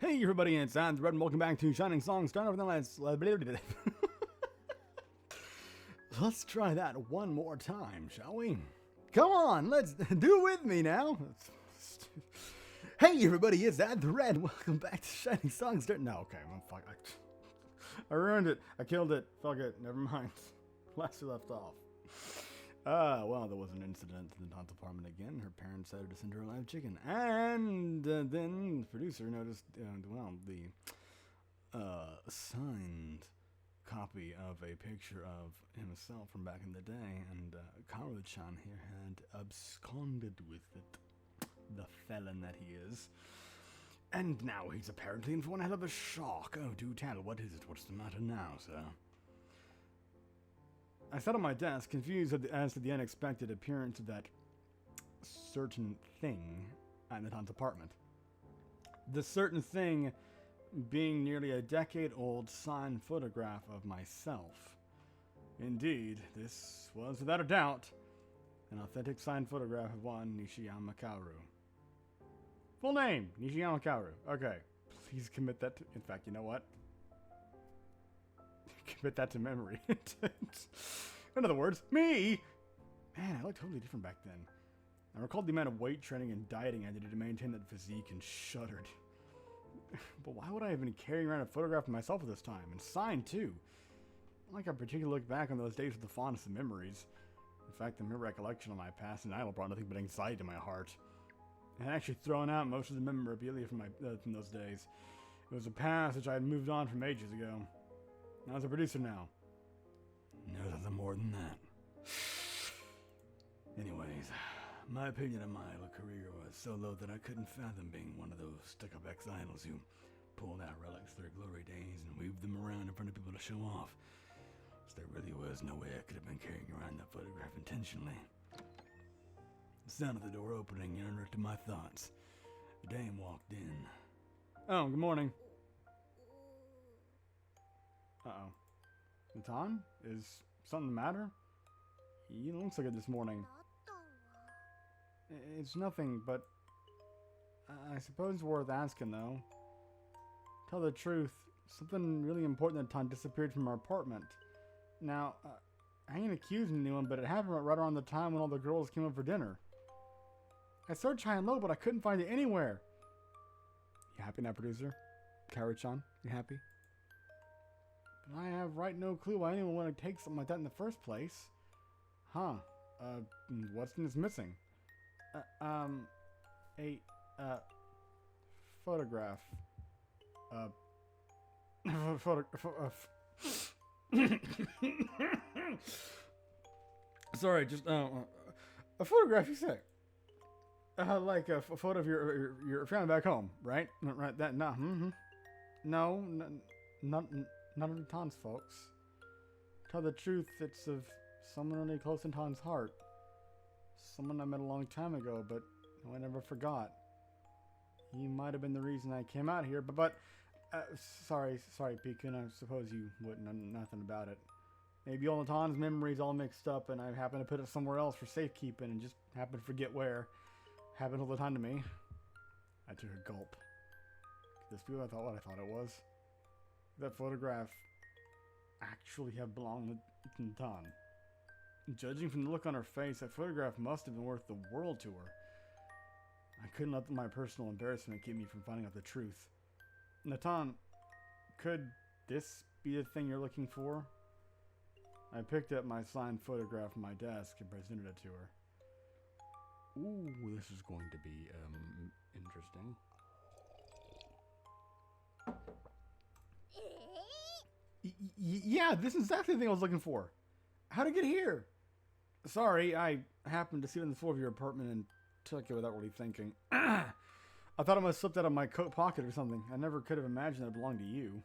Hey everybody, it's Red, and welcome back to Shining Song Starnova. Let's try that one more time, shall we? Come on, let's do it with me now. Hey everybody, it's Red. Welcome back to Shining Song Starnova. No, okay, fuck. I ruined it. I killed it. Fuck it. Never mind. Last we left off. Well, there was an incident in the Don's apartment again. Her parents decided to send her a live chicken. And then the producer noticed, the signed copy of a picture of himself from back in the day. And Karu-chan here had absconded with it. The felon that he is. And now he's apparently in for one hell of a shock. Oh, do tell. What is it? What's the matter now, sir? I sat on my desk, confused as to the unexpected appearance of that certain thing at Natan's apartment. The certain thing being nearly a decade-old signed photograph of myself. Indeed, this was, without a doubt, an authentic signed photograph of one Nishiyama Kaoru. Full name, Nishiyama Kaoru. Okay, please commit that to... In fact, you know what? Commit that to memory. In other words, me! Man, I looked totally different back then. I recalled the amount of weight training and dieting I did to maintain that physique and shuddered. But why would I have been carrying around a photograph of myself at this time? And signed, too. Not like I particularly look back on those days with the fondest of memories. In fact, the mere recollection of my past and idol brought nothing but anxiety to my heart. I had actually thrown out most of the memorabilia from those days. It was a past which I had moved on from ages ago. I was a producer now. No, nothing more than that. Anyways, my opinion of my idol career was so low that I couldn't fathom being one of those stuck-up ex-idols who pulled out relics of their glory days and waved them around in front of people to show off. So there really was no way I could have been carrying around that photograph intentionally. The sound of the door opening interrupted my thoughts. A dame walked in. Oh, good morning. Uh-oh. Natan? Is something the matter? You don't look like it this morning. It's nothing, but... I suppose it's worth asking, though. Tell the truth, something really important that Natan disappeared from our apartment. Now, I ain't accusing anyone, but it happened right around the time when all the girls came up for dinner. I searched high and low, but I couldn't find it anywhere. You happy now, producer? Karu-chan, you happy? But I have no clue why anyone would take something like that in the first place. Huh. What's missing? A photograph. Sorry, just, a photograph, you say? Like a photo of your family back home, right? Right, that, no, No, not of Tan's folks. Tell the truth, it's of someone really close in Tan's heart. Someone I met a long time ago, but who I never forgot. He might have been the reason I came out here, sorry, Pikun, I suppose you wouldn't know nothing about it. Maybe all of Tan's memories all mixed up, and I happened to put it somewhere else for safekeeping, and just happened to forget where. Happened all the time to me. I took a gulp. Could this be what I thought it was? That photograph actually have belonged to Natan. Judging from the look on her face, that photograph must have been worth the world to her. I couldn't let my personal embarrassment keep me from finding out the truth. Natan, could this be the thing you're looking for? I picked up my signed photograph from my desk and presented it to her. Ooh, this is going to be, interesting. Yeah, this is exactly the thing I was looking for. How'd it get here? Sorry, I happened to see it on the floor of your apartment and took it without really thinking. I thought it must have slipped out of my coat pocket or something. I never could have imagined that it belonged to you.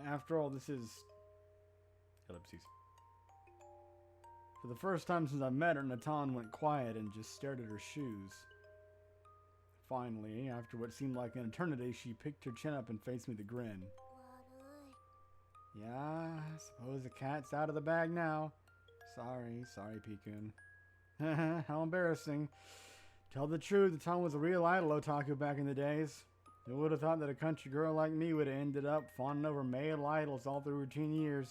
After all, this is... Ellipses. For the first time since I met her, Natan went quiet and just stared at her shoes. Finally, after what seemed like an eternity, she picked her chin up and faced me with a grin. Yeah, I suppose the cat's out of the bag now. Sorry, Pikun. How embarrassing. Tell the truth, Natan was a real idol otaku back in the days. Who would have thought that a country girl like me would have ended up fawning over male idols all through her teen years?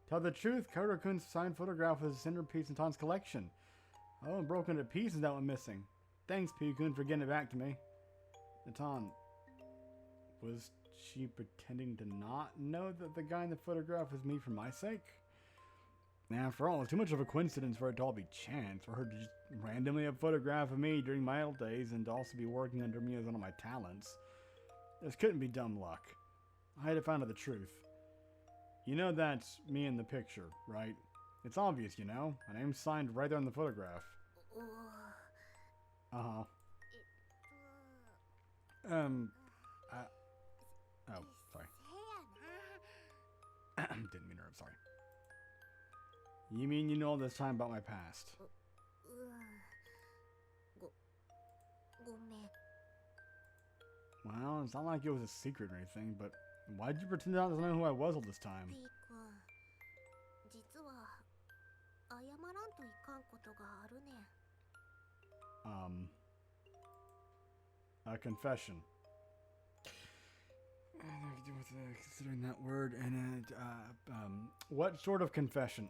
Tell the truth, Kaoru-kun's signed photograph was a centerpiece in Tan's collection. Oh, and broken to pieces that went missing. Thanks, P-kun, for getting it back to me. Natan, was she pretending to not know that the guy in the photograph was me for my sake? After all, it's too much of a coincidence for it to all be chance, for her to just randomly have a photograph of me during my old days and to also be working under me as one of my talents. This couldn't be dumb luck. I had to find out the truth. You know that's me in the picture, right? It's obvious, you know. My name's signed right there on the photograph. Uh-huh. Oh, sorry. Didn't mean her, I'm sorry. You mean you know all this time about my past? Well, it's not like it was a secret or anything, but why'd you pretend not to know who I was all this time? A confession. Considering that word and what sort of confession?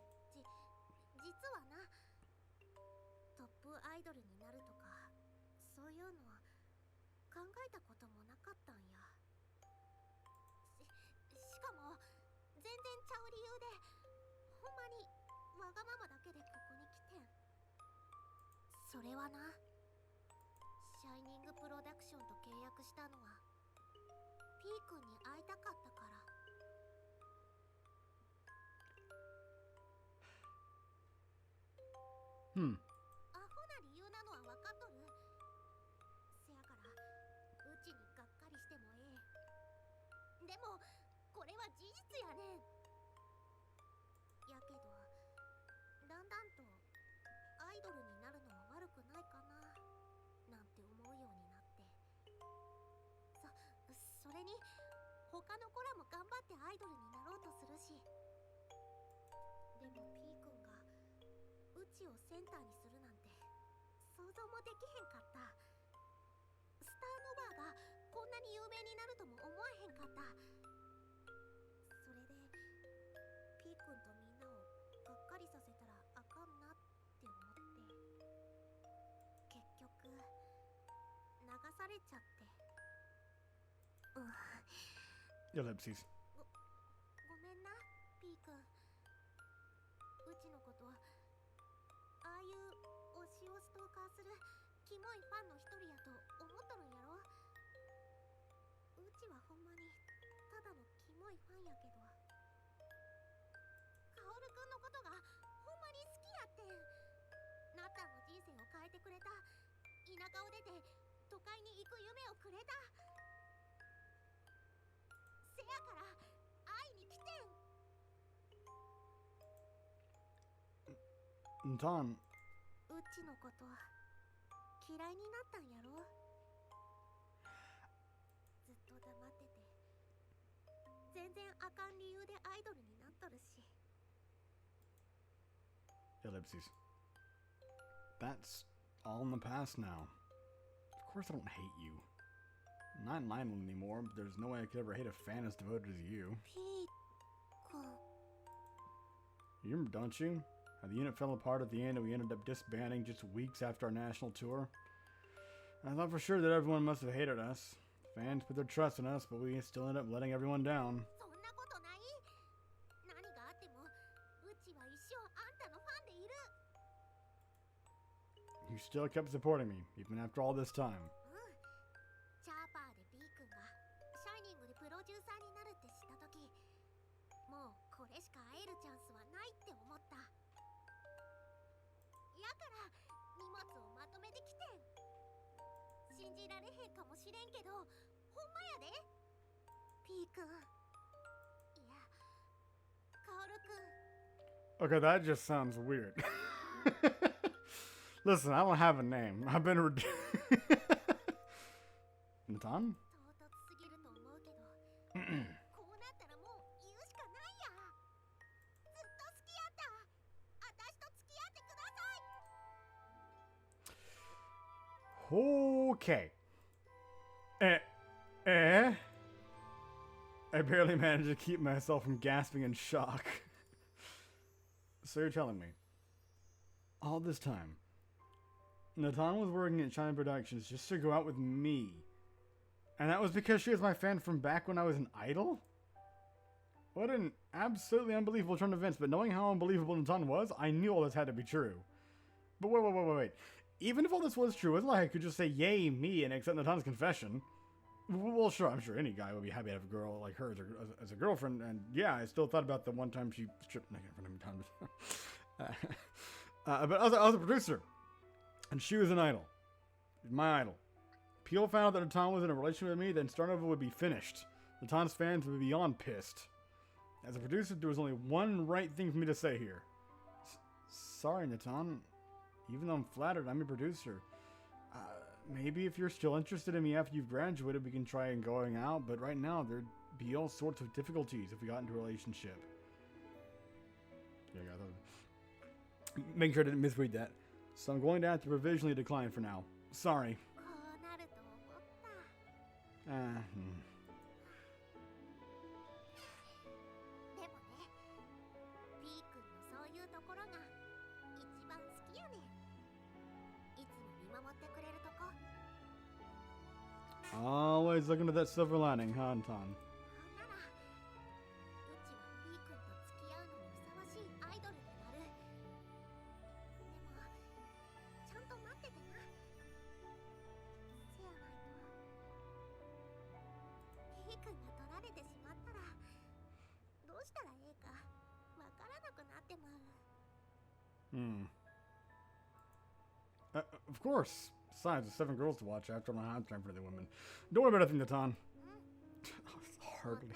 Ellipses. Natan. Ellipses. That's all in the past now. Of course I don't hate you. I'm not in Island anymore, but there's no way I could ever hate a fan as devoted as you. You remember, don't you? How the unit fell apart at the end and we ended up disbanding just weeks after our national tour? I thought for sure that everyone must have hated us. Fans put their trust in us, but we still ended up letting everyone down. You still kept supporting me, even after all this time. Okay, that just sounds weird. Listen, I don't have a name. I've been Natan? Okay. Eh? I barely managed to keep myself from gasping in shock. So you're telling me, all this time, Natan was working at China Productions just to go out with me. And that was because she was my fan from back when I was an idol? What an absolutely unbelievable turn of events, but knowing how unbelievable Natan was, I knew all this had to be true. But wait. Even if all this was true, it's like I could just say, yay, me, and accept Natan's confession. Well, sure, I'm sure any guy would be happy to have a girl like her as a girlfriend, and yeah, I still thought about the one time she stripped naked in front of me. But I was a producer, and she was an idol. My idol. People found out that Natan was in a relationship with me, then Starnova would be finished. Natan's fans would be beyond pissed. As a producer, there was only one right thing for me to say here. Sorry, Natan. Even though I'm flattered, I'm your producer. Maybe if you're still interested in me after you've graduated, we can try and going out, but right now, there'd be all sorts of difficulties if we got into a relationship. Yeah, make sure I didn't misread that. So I'm going to have to provisionally decline for now. Sorry. Always looking at that silver lining, huh, Anton? Of course. Besides, there's 7 girls to watch after. I don't have time for the women. Don't worry about anything, Natan. Hardly.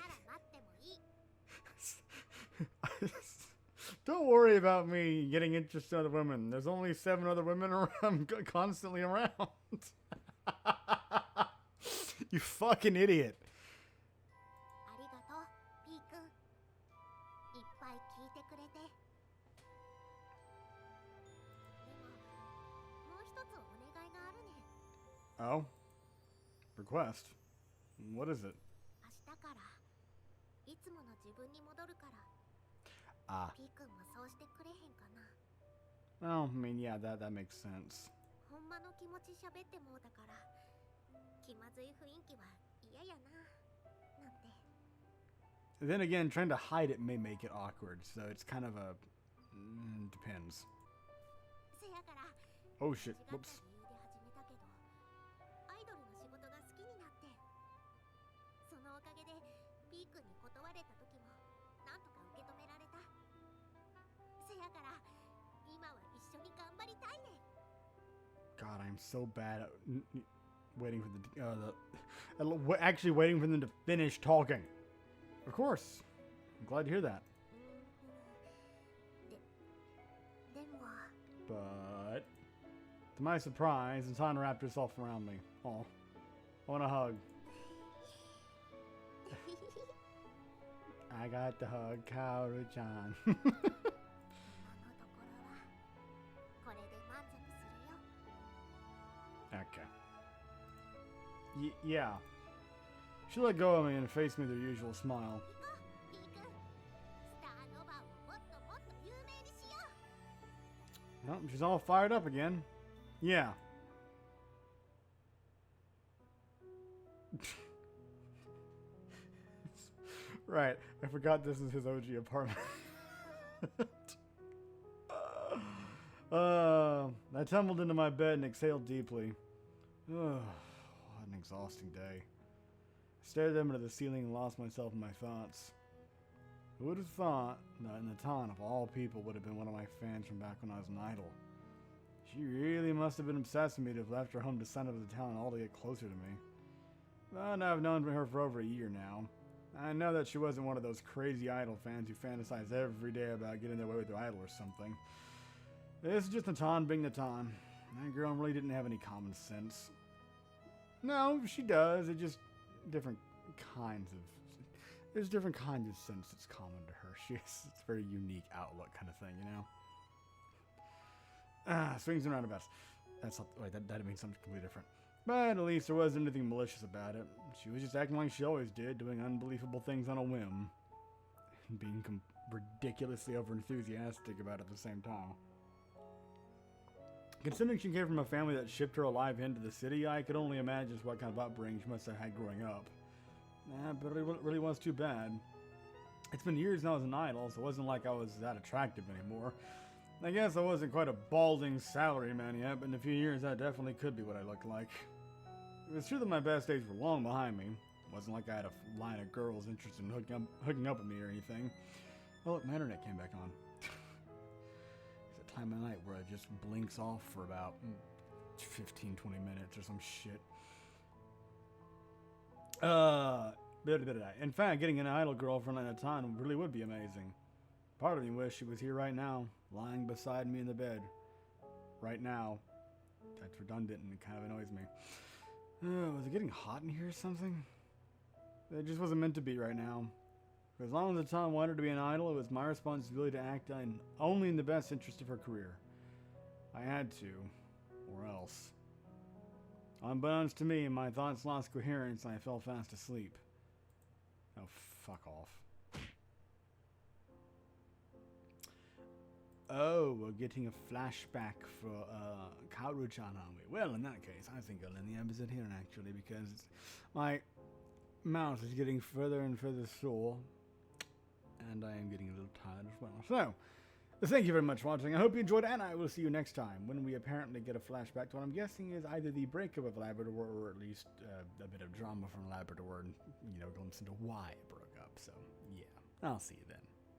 Don't worry about me getting interested in other women. There's only 7 other women around, constantly around. You fucking idiot. Oh? Request? What is it? Ah. Oh, I mean, yeah, that makes sense. Then again, trying to hide it may make it awkward, so it's kind of a... depends. Oh shit, whoops. God, I'm so bad at waiting for actually waiting for them to finish talking. Of course. I'm glad to hear that. But to my surprise, Natan wrapped herself around me. Oh, I want a hug. I got the hug, Kaoru-chan. Okay. Yeah. She let go of me and faced me with her usual smile. Well, she's all fired up again. Yeah. Right. I forgot this is his OG apartment. I tumbled into my bed and exhaled deeply. What an exhausting day. I stared up into the ceiling and lost myself in my thoughts. Who would have thought that Natan, of all people, would have been one of my fans from back when I was an idol? She really must have been obsessed with me to have left her home to send up to town all to get closer to me. But I've known her for over a year now. I know that she wasn't one of those crazy idol fans who fantasize every day about getting their way with their idol or something. This is just Natan being Natan. That girl really didn't have any common sense. No, she does. It's just different kinds of... There's different kinds of sense that's common to her. It's a very unique outlook kind of thing, you know? Swings and roundabouts. That's not... Wait, that means something completely different. But at least there wasn't anything malicious about it. She was just acting like she always did, doing unbelievable things on a whim. And being ridiculously overenthusiastic about it at the same time. Considering she came from a family that shipped her alive into the city, I could only imagine what kind of upbringing she must have had growing up. But it really was too bad. It's been years now as an idol, so it wasn't like I was that attractive anymore. I guess I wasn't quite a balding salaryman yet, but in a few years that definitely could be what I looked like. It was true that my best days were long behind me. It wasn't like I had a line of girls interested in hooking up with me or anything. Oh, look, my internet came back on. It's a time of night where it just blinks off for about 15-20 minutes or some shit. In fact, getting an idol girlfriend at a time really would be amazing. Part of me wished she was here right now, lying beside me in the bed. Right now. That's redundant and it kind of annoys me. Was it getting hot in here or something? It just wasn't meant to be right now. For as long as the Tom wanted to be an idol, it was my responsibility to act only in the best interest of her career. I had to, or else. Unbeknownst to me, my thoughts lost coherence and I fell fast asleep. Oh, fuck off. Oh, we're getting a flashback for Kaoru-chan, aren't we? Well, in that case, I think I'll end the episode here, actually, because my mouth is getting further and further sore, and I am getting a little tired as well. So, thank you very much for watching. I hope you enjoyed it, and I will see you next time, when we apparently get a flashback to what I'm guessing is either the breakup of Labrador, or at least a bit of drama from Labrador, and, glimpse into why it broke up. So, yeah, I'll see you then.